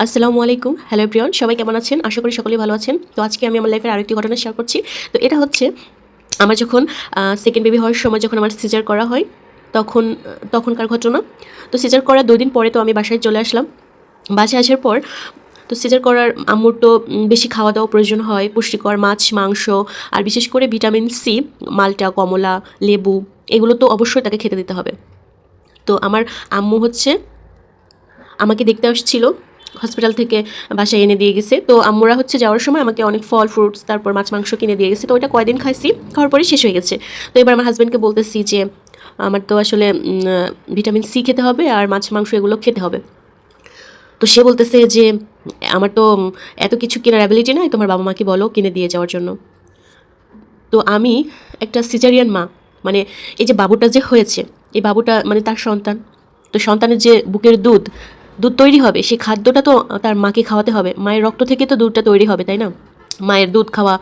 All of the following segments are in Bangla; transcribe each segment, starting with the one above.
আসসালামু আলাইকুম। হ্যালো এভরিওয়ান, সবাই কেমন আছেন? আশা করি সকলেই ভালো আছেন। তো আজকে আমি আমার লাইফের আরেকটি ঘটনা শেয়ার করছি। তো এটা হচ্ছে আমার যখন সেকেন্ড বেবি হওয়ার সময় যখন আমার সিজার করা হয়, তখন তখনকার ঘটনা। তো সিজার করার 2 দিন পরে তো আমি বাসায় চলে আসলাম। বাসায় আসার পর তো সিজার করার আম্মুর তো বেশি খাওয়া দাওয়া প্রয়োজন হয়, পুষ্টিকর মাছ, মাংস আর বিশেষ করে ভিটামিন সি, মাল্টা, কমলা, লেবু এগুলো তো অবশ্যই তাকে খেতে দিতে হবে। তো আমার আম্মু হচ্ছে আমাকে দেখতে আসছিল হসপিটাল থেকে, বাসায় এনে দিয়ে গেছে। তো আম্মুরা হচ্ছে যাওয়ার সময় আমাকে অনেক ফল ফ্রুটস তারপর মাছ মাংস কিনে দিয়ে গেছে। তো ওইটা কয়দিন খাইছি, খাওয়ার পরে শেষ হয়ে গেছে। তো এবার আমার হাজব্যান্ডকে বলতেছি যে আমার তো আসলে ভিটামিন সি খেতে হবে আর মাছ মাংস এগুলো খেতে হবে। তো সে বলতেছে যে আমার তো এত কিছু কেনার অ্যাবিলিটি নাই, তোমার বাবা মাকে বলো কিনে দিয়ে যাওয়ার জন্য। তো আমি একটা সিজারিয়ান মা, মানে এই যে বাবুটা যে হয়েছে, এই বাবুটা মানে তার সন্তান। তো সন্তানের যে বুকের দুধ দুধ তৈরি হবে, সেই খাদ্যটা তো তার মাকে খাওয়াতে হবে। মায়ের রক্ত থেকে তো দুধটা তৈরি হবে, তাই না? মায়ের দুধ খাওয়া।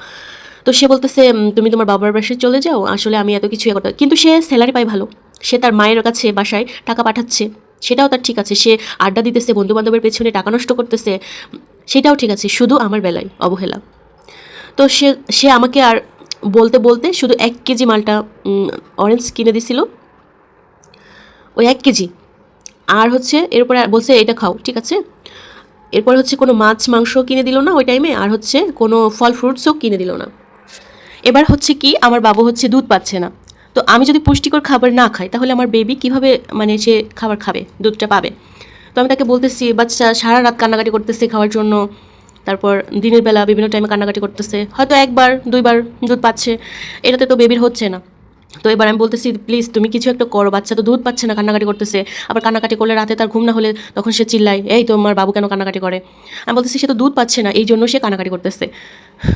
তো সে বলতেছে তুমি তোমার বাবার বাসায় চলে যাও, আসলে আমি এত কিছু করতে। কিন্তু সে স্যালারি পায় ভালো, সে তার মায়ের কাছে বাসায় টাকা পাঠাচ্ছে, সেটাও তার ঠিক আছে। সে আড্ডা দিতেছে, বন্ধু বান্ধবের পেছনে টাকা নষ্ট করতেছে, সেটাও ঠিক আছে। শুধু আমার বেলায় অবহেলা। তো সে সে আমাকে আর বলতে বলতে শুধু 1 কেজি মালটা অরেঞ্জ কিনে দিছিল, ওই 1 কেজি। আর হচ্ছে এরপরে বলছে এটা খাও, ঠিক আছে। এরপর হচ্ছে কোনো মাছ মাংস কিনে দিল না ওই টাইমে, আর হচ্ছে কোনো ফল ফ্রুটসও কিনে দিল না। এবার হচ্ছে কি, আমার বাবু হচ্ছে দুধ পাচ্ছে না। তো আমি যদি পুষ্টিকর খাবার না খাই তাহলে আমার বেবি কিভাবে মানে সে খাবার খাবে, দুধটা পাবে? তো আমি তাকে বলতেছি, বাচ্চা সারা রাত কান্নাকাটি করতেছে খাওয়ার জন্য, তারপর দিনের বেলা বিভিন্ন টাইমে কান্নাকাটি করতেছে, হয়তো 1-2বার দুধ পাচ্ছে, এটাতে তো বেবির হচ্ছে না। তো এবার আমি বলতেছি প্লিজ তুমি কিছু একটা করো, বাচ্চা তো দুধ পাচ্ছে না, কান্নাকাটি করতেছে। আবার কান্নাকাটি করলে রাতে তার ঘুম না হলে তখন সে চিল্লায়, এই তোমার বাবু কেন কান্নাকাটি করে? আমি বলতেছি সে তো দুধ পাচ্ছে না, এই জন্য সে কান্নাকাটি করতেছে।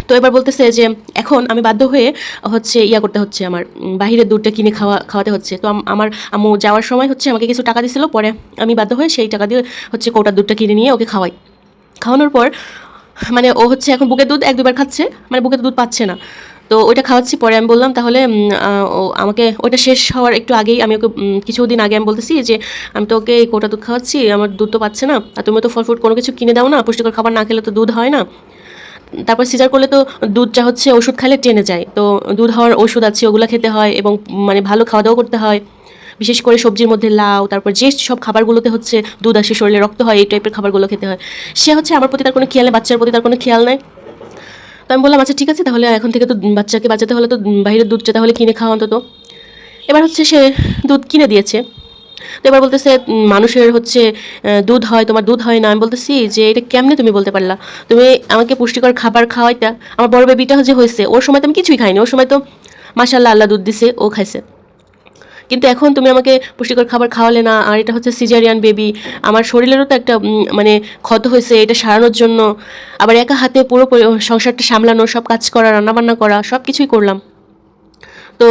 তো এবার বলতেছে যে এখন আমি বাধ্য হয়ে হচ্ছে করতে হচ্ছে, আমার বাহিরের দুধটা কিনে খাওয়াতে হচ্ছে। তো আমার আম্মু যাওয়ার সময় হচ্ছে আমাকে কিছু টাকা দিছিল, পরে আমি বাধ্য হয়ে সেই টাকা দিয়ে হচ্ছে কৌটার দুধটা কিনে নিয়ে ওকে খাওয়াই। খাওয়ানোর পর মানে ও হচ্ছে এখন বুকের দুধ 1-2বার খাচ্ছে, মানে বুকের দুধ পাচ্ছে না। তো ওইটা খাওয়াচ্ছি। পরে আমি বললাম তাহলে ও আমাকে ওইটা শেষ হওয়ার একটু আগেই আমি ওকে কিছুদিন আগে আমি বলতেছি যে আমি তো ওকে এই কোটা দুধ খাওয়াচ্ছি, আমার দুধ তো পাচ্ছে না, আর তুমি তো ফল ফ্রুট কোনো কিছু কিনে দাও না, পুষ্টিকর খাবার না খেলে তো দুধ হয় না। তারপর সিজার করলে তো দুধটা হচ্ছে ওষুধ খাইলে টেনে যায়, তো দুধ হওয়ার ওষুধ আছে, ওগুলো খেতে হয় এবং মানে ভালো খাওয়া দাওয়া করতে হয়। বিশেষ করে সবজির মধ্যে লাউ, তারপর যে সব খাবারগুলোতে হচ্ছে দুধ আসে, শরীরে রক্ত হয়, এই টাইপের খাবারগুলো খেতে হয়। সে হচ্ছে আমার প্রতি তার কোনো খেয়াল নেই, বাচ্চার প্রতি তার কোনো খেয়াল নেই। তো আমি বললাম আচ্ছা ঠিক আছে, তাহলে এখন থেকে তো বাচ্চাকে বাঁচাতে হলে তো বাইরের দুধটা তাহলে কিনে খাওয়া অন্তত। এবার হচ্ছে সে দুধ কিনে দিয়েছে। তো এবার বলতেছে মানুষের হচ্ছে দুধ হয়, তোমার দুধ হয় না। আমি বলতেছি যে এটা কেমনে তুমি বলতে পারলা? তুমি আমাকে পুষ্টিকর খাবার খাওয়াইতা। আমার বড় বেবিটা যে হয়েছে ওর সময় তো আমি কিছুই খাইনি, ওর সময় তো মাশাল্লাহ আল্লাহ দুধ দিছে, ও খাইছে। কিন্তু এখন তুমি আমাকে পুষ্টিকর খাবার খাওয়ালে না, আর এটা হচ্ছে সিজারিয়ান বেবি, আমার শরীরেরও তো একটা মানে ক্ষত হয়েছে, এটা সারানোর জন্য আবার একা হাতে পুরো সংসারটা সামলানো, সব কাজ করা, রান্নাবান্না করা, সব কিছুই করলাম। তো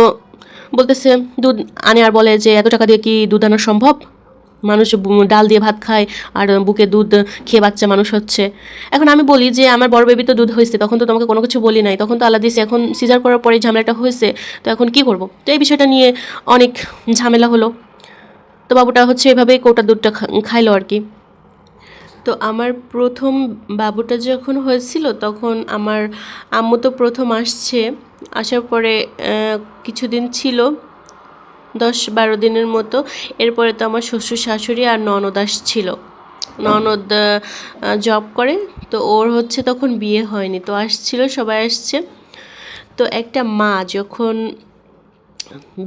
বলতেছে দুধ আনে আর বলে যে এত টাকা দিয়ে কি দুধ আনা সম্ভব? মানুষ ডাল দিয়ে ভাত খায় আর বুকে দুধ খেয়ে বাচ্চা মানুষ হচ্ছে। এখন আমি বলি যে আমার বড় বেবি তো দুধ হয়েছে, তখন তো তোমাকে কোনো কিছু বলি নাই, তখন তো আল্লাহ দিয়েছে, এখন সিজার করার পরে ঝামেলাটা হয়েছে, তো এখন কি করব? তো এই বিষয়টা নিয়ে অনেক ঝামেলা হলো। তো বাবুটা হচ্ছে এভাবেই কোটার দুধটা খাইলো আর কি। তো আমার প্রথম বাবুটা যখন হয়েছিল তখন আমার আম্মু তো প্রথম আসছে, আসার পরে কিছুদিন ছিল, 10-12 দিনের মতো। এরপরে তো আমার শ্বশুর শাশুড়ি আর ননদ আসছিল। ননদ জব করে, তো ওর হচ্ছে তখন বিয়ে হয়নি, তো আসছিল, সবাই আসছে। তো একটা মা যখন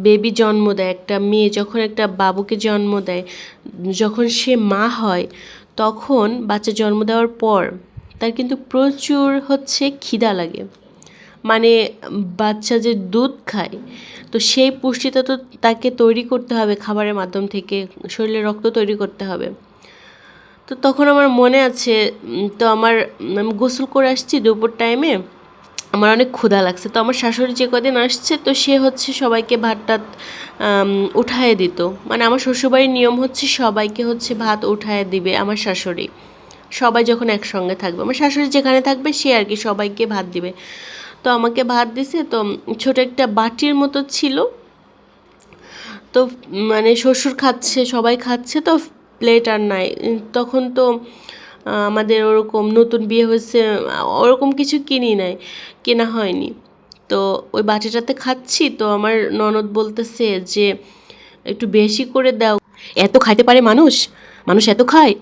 বেবি জন্ম দেয়, একটা মেয়ে যখন একটা বাবুকে জন্ম দেয়, যখন সে মা হয়, তখন বাচ্চা জন্ম দেওয়ার পর তার কিন্তু প্রচুর হচ্ছে খিদা লাগে। মানে বাচ্চা যে দুধ খায়, তো সেই পুষ্টিটা তো তাকে তৈরি করতে হবে খাবারের মাধ্যম থেকে, শরীরে রক্ত তৈরি করতে হবে। তো তখন আমার মনে আছে, তো আমি গোসল করে আসছি দুপুর টাইমে, আমার অনেক ক্ষুধা লাগছে। তো আমার শাশুড়ি যে কদিন আসছে, তো সে হচ্ছে সবাইকে ভাত টাত উঠায়ে দিত। মানে আমার শ্বশুরবাড়ির নিয়ম হচ্ছে সবাইকে হচ্ছে ভাত উঠায়ে দিবে আমার শাশুড়ি, সবাই যখন একসঙ্গে থাকবে, আমার শাশুড়ি যেখানে থাকবে সে আর কি সবাইকে ভাত দিবে। তো আমাকে ভাত দিছে, তো ছোট একটা বাটির মতো ছিল। তো মানে শ্বশুর খাচ্ছে, সবাই খাচ্ছে, তো প্লেট আর নাই। তখন তো আমাদের ওরকম নতুন বিয়ে হয়েছে, ওরকম কিছু কেনা হয়নি। তো ওই বাটিটাতে খাচ্ছি, তো আমার ননদ বলতেছে যে একটু বেশি করে দাও, এত খাইতে পারে মানুষ, মানুষ এত খায়,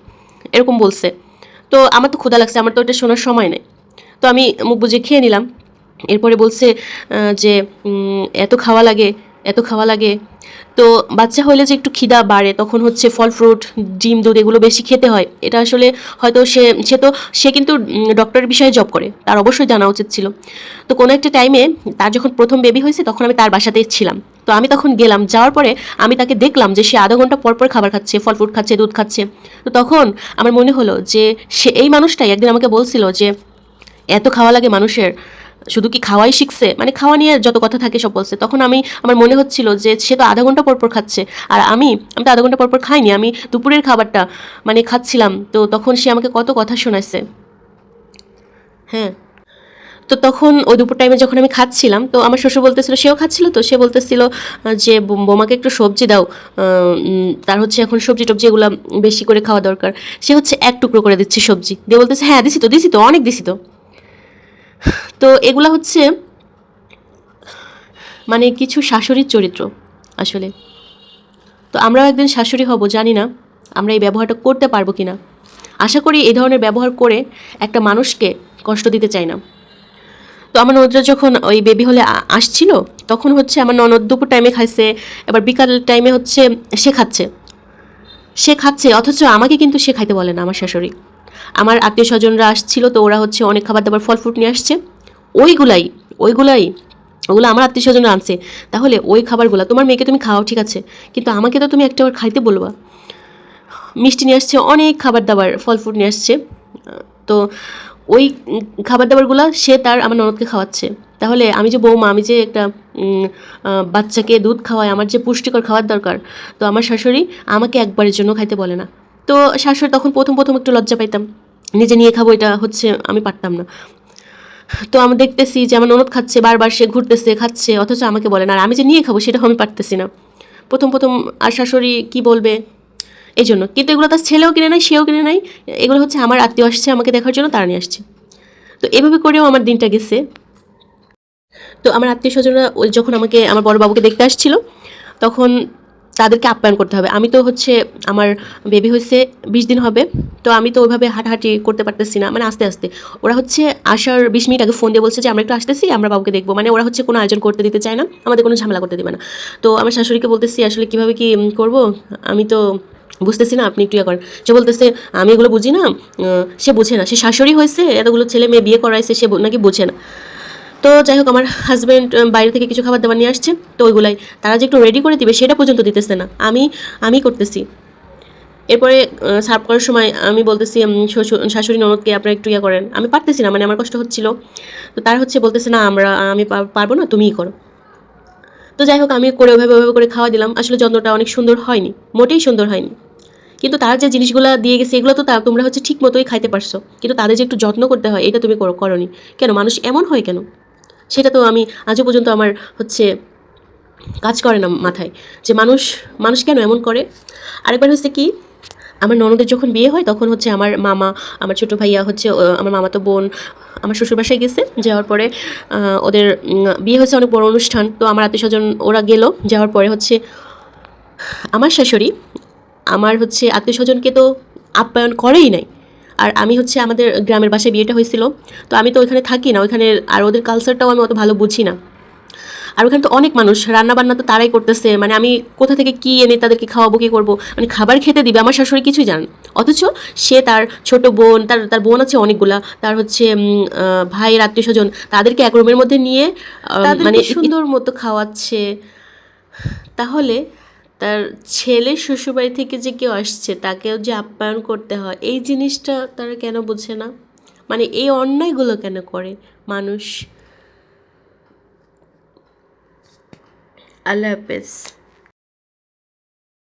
এরকম বলছে। তো আমার তো ক্ষুধা লাগছে, আমার তো ওটা শোনার সময় নেই। তো আমি মুখ বুজে খেয়ে নিলাম। এরপরে বলছে যে এত খাওয়া লাগে, এত খাওয়া লাগে। তো বাচ্চা হলে যে একটু খিদা বাড়ে, তখন হচ্ছে ফল ফ্রুট, ডিম দুধ এগুলো বেশি খেতে হয়। এটা আসলে হয়তো সে কিন্তু ডক্টরের বিষয়ে জব করে, তার অবশ্যই জানা উচিত ছিল। তো কোনো একটা টাইমে তার যখন প্রথম বেবি হয়েছে তখন আমি তার বাসাতেই ছিলাম। তো আমি তখন গেলাম, যাওয়ার পরে আমি তাকে দেখলাম যে সে আধা ঘন্টা পর পর খাবার খাচ্ছে, ফল ফ্রুট খাচ্ছে, দুধ খাচ্ছে। তো তখন আমার মনে হলো যে এই মানুষটাই একদিন আমাকে বলছিল যে এত খাওয়া লাগে মানুষের, শুধু কি খাওয়াই শিখছে, মানে খাওয়া নিয়ে যত কথা থাকে সব বলছে। তখন আমার মনে হচ্ছিল যে সে তো আধা ঘন্টা পর পর খাচ্ছে, আর আমি তো আধা ঘন্টা পর পর খাইনি, আমি দুপুরের খাবারটা মানে খাচ্ছিলাম। তো তখন সে আমাকে কত কথা শোনাইছে। হ্যাঁ, তো তখন ওই দুপুর টাইমে যখন আমি খাচ্ছিলাম, তো আমার শ্বশুর বলতেছিল, সেও খাচ্ছিল, তো সে বলতেছিল যে বোমাকে একটু সবজি দাও, তার হচ্ছে এখন সবজি টবজি এগুলো বেশি করে খাওয়া দরকার। সে হচ্ছে এক টুকরো করে দিচ্ছে সবজি দিয়ে, বলতেছে হ্যাঁ দিছি তো অনেক দিছি তো। তো এগুলা হচ্ছে মানে কিছু শাশুড়ির চরিত্র আসলে। তো আমরাও একদিন শাশুড়ি হব, জানি না আমরা এই ব্যবহারটা করতে পারবো কি না। আশা করি এই ধরনের ব্যবহার করে একটা মানুষকে কষ্ট দিতে চাই না। তো আমার ননদরা যখন ওই বেবি হলে আসছিল, তখন হচ্ছে আমার ননদ দুপুর টাইমে খাইছে, এবার বিকাল টাইমে হচ্ছে সে খাচ্ছে সে খাচ্ছে অথচ আমাকে কিন্তু সে খাইতে বলে না, আমার শাশুড়ি। আমার আত্মীয় স্বজনরা আসছিল, তো ওরা হচ্ছে অনেক খাবার দাবার ফল ফ্রুট নিয়ে আসছে, ওইগুলাই ওইগুলাই ওগুলো আমার আত্মীয় স্বজনরা আনছে। তাহলে ওই খাবারগুলো তোমার মেয়েকে তুমি খাও ঠিক আছে, কিন্তু আমাকে তো তুমি একটাবার খাইতে বলবা। মিষ্টি নিয়ে আসছে, অনেক খাবার দাবার ফল ফ্রুট নিয়ে আসছে। তো ওই খাবার দাবারগুলো সে তার আমার ননদকে খাওয়াচ্ছে। তাহলে আমি যে বৌমা, আমি যে একটা বাচ্চাকে দুধ খাওয়াই, আমার যে পুষ্টিকর খাওয়ার দরকার, তো আমার শাশুড়ি আমাকে একবারের জন্য খাইতে বলে না। তো শাশুড়ি তখন প্রথম প্রথম একটু লজ্জা পাইতাম, নিজে নিয়ে খাবো এটা হচ্ছে আমি পারতাম না। তো আমি দেখতেছি যে আমার ননদ খাচ্ছে, বারবার সে ঘুরতেছে খাচ্ছে, অথচ আমাকে বলে না, আর আমি যে নিয়ে খাবো সেটাও আমি পারতেছি না প্রথম প্রথম। আর শাশুড়ি কি বলবে এই জন্য। কিন্তু এগুলো তার ছেলেও কিনে নেয়, সেও কিনে নেয়, এগুলো হচ্ছে আমার আত্মীয় আসছে আমাকে দেখার জন্য, তারা নিয়ে আসছে। তো এভাবে করেও আমার দিনটা গেছে। তো আমার আত্মীয় স্বজনরা ওই যখন আমাকে আমার বড় বাবুকে দেখতে আসছিল, তখন তাদেরকে আপ্যায়ন করতে হবে। আমি তো হচ্ছে আমার বেবি হয়েছে 20 দিন হবে, তো আমি তো ওইভাবে হাঁটাহাঁটি করতে পারতেছি না, মানে আস্তে আস্তে। ওরা হচ্ছে আসার 20 মিনিট আগে ফোন দিয়ে বলছে যে আমরা একটু আসতেছি, আমরা বাবুকে দেখবো, মানে ওরা হচ্ছে কোনো আয়োজন করতে দিতে চায় না, আমাদের কোনো ঝামেলা করতে দেবে না। তো আমার শাশুড়িকে বলতেছি আসলে কীভাবে কি করব, আমি তো বুঝতেছি না, আপনি একটু ইয়ে করেন। সে বলতেছে আমি এগুলো বুঝি না। সে বুঝে না, সে শাশুড়ি হয়েছে, এতগুলো ছেলে মেয়ে বিয়ে করাইছে, সে নাকি বোঝে না। তো যাই হোক, আমার হাজব্যান্ড বাইরে থেকে কিছু খাবার দাবার নিয়ে আসছে, তো ওইগুলাই তারা যে একটু রেডি করে দিবে সেটা পর্যন্ত দিতেছে না, আমি করতেছি। এরপরে সার্ভ করার সময় আমি বলতেছি শাশুড়ি ননদকে আপনারা একটু ইয়ে করেন, আমি পারতেছি না, মানে আমার কষ্ট হচ্ছিল। তো তার হচ্ছে বলতেছে না আমি পারবো না, তুমিই করো। তো যাই হোক, আমি করে ওইভাবে করে খাওয়া দিলাম। আসলে যত্নটা অনেক সুন্দর হয়নি, মোটেই সুন্দর হয়নি। কিন্তু তার যে জিনিসগুলো দিয়ে গেছে এগুলো তো তোমরা হচ্ছে ঠিক মতোই খাইতে পারছো, কিন্তু তাদের যে একটু যত্ন করতে হয় এটা তুমি করোনি কেন? মানুষ এমন হয় কেন? সেটা তো আমি আজও পর্যন্ত আমার হচ্ছে কাজ করে না মাথায়, যে মানুষ মানুষ কেন এমন করে। আরেকবার হচ্ছে কি, আমার ননদের যখন বিয়ে হয় তখন হচ্ছে আমার মামা, আমার ছোটো ভাইয়া হচ্ছে আমার মামাতো বোন আমার শ্বশুর বাসায় গেছে। যাওয়ার পরে ওদের বিয়ে হয়েছে, অনেক বড় অনুষ্ঠান। তো আমার আত্মীয় স্বজন ওরা গেল, যাওয়ার পরে হচ্ছে আমার শাশুড়ি আমার হচ্ছে আত্মীয় স্বজনকে তো আপ্যায়ন করেই নাই। আর আমি হচ্ছে আমাদের গ্রামের বাসায় বিয়েটা হয়েছিল, তো আমি তো ওইখানে থাকি না ওইখানে, আর ওদের কালচারটাও আমি অত ভালো বুঝি না। আর ওখানে তো অনেক মানুষ, রান্না বান্না তো তারাই করতেছে, মানে আমি কোথা থেকে কী এনে তাদেরকে খাওয়াবো, কী করবো, মানে খাবার খেতে দিবে আমার শাশুড়ি কিছুই জানেন। অথচ সে তার ছোট বোন, তার বোন আছে অনেকগুলা, তার হচ্ছে ভাইয়ের আত্মীয় স্বজন, তাদেরকে এক রুমের মধ্যে নিয়ে মানে সুন্দর মতো খাওয়াচ্ছে। তাহলে তার ছেলের শ্বশুরবাড়ি থেকে যে কেউ আসছে তাকেও যে আপ্যায়ন করতে হয়, এই জিনিসটা তারা কেন বোঝে না? মানে এই অন্যায়গুলো কেন করে মানুষ? আল্লাহ হাফেজ।